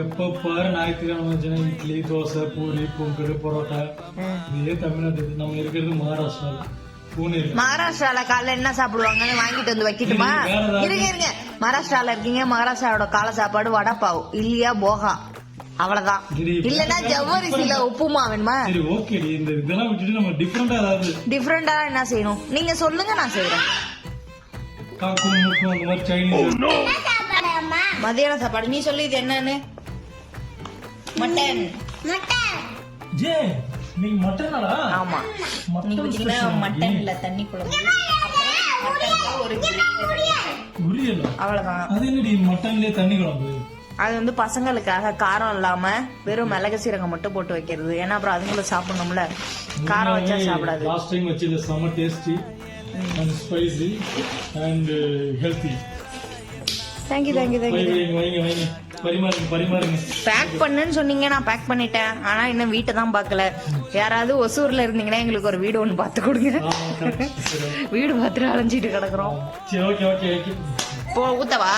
எப்ப பாரு ஞாயிற்றுக்கிழமை இட்லி தோசை பூரி பொங்கல் பரோட்டா இதே தமிழ்நாடு. நம்ம இருக்கிறது மகாராஷ்டிரா. மகாராஷ்டிரால காலைல என்ன சாப்பிடுவாங்கன்னு வாங்கிட்டு வந்து வைக்கட்டுமா? இருங்க மகாராஷ்டிரால இருக்கீங்க, மகாராஷ்டிராவோட காலை சாப்பாடு வடப்பாவு இல்லையா போகா, அவ்வளவுதான். இல்லன்னா ஜவ்வரிசில உப்புமா வேணுமா? டிஃபரெண்டா என்ன செய்யணும் நீங்க சொல்லுங்க, நான் செய்யறேன். மதியான சாப்பாடு நீ சொல்லு, இது என்னன்னு? மட்டன். ஆமா, நீங்க பாத்தீங்கன்னா மட்டன்ல தண்ணி குழம்பு, அவ்வளவுதான். அது வந்து பசங்களுக்காக காரம் இல்லாம வெறும் மிளகு சீரகம் மட்டும் போட்டு வைக்கிறது. ஏன்னா அப்புறம் அதுங்களும் சாப்பிடணும்ல, காரம் வச்சா சாப்பிடாது. லாஸ்ட் டைம் வச்சது செம tasty and spicy and healthy. Thank you. பரிமாறுங்க. பேக் பண்ணுன்னு சொன்னீங்க, நான் பேக் பண்ணிட்டேன். ஆனா இன்னும் வீட்டை தான் பாக்கல. யாராவது ஒசூர்ல இருந்தீங்கன்னா எங்களுக்கு ஒரு வீடு ஒண்ணு பாத்து கொடுங்க. வீடு பார்த்துட்டு அலைஞ்சிட்டு கிடக்குறோம். ஓகே ஊத்தவா?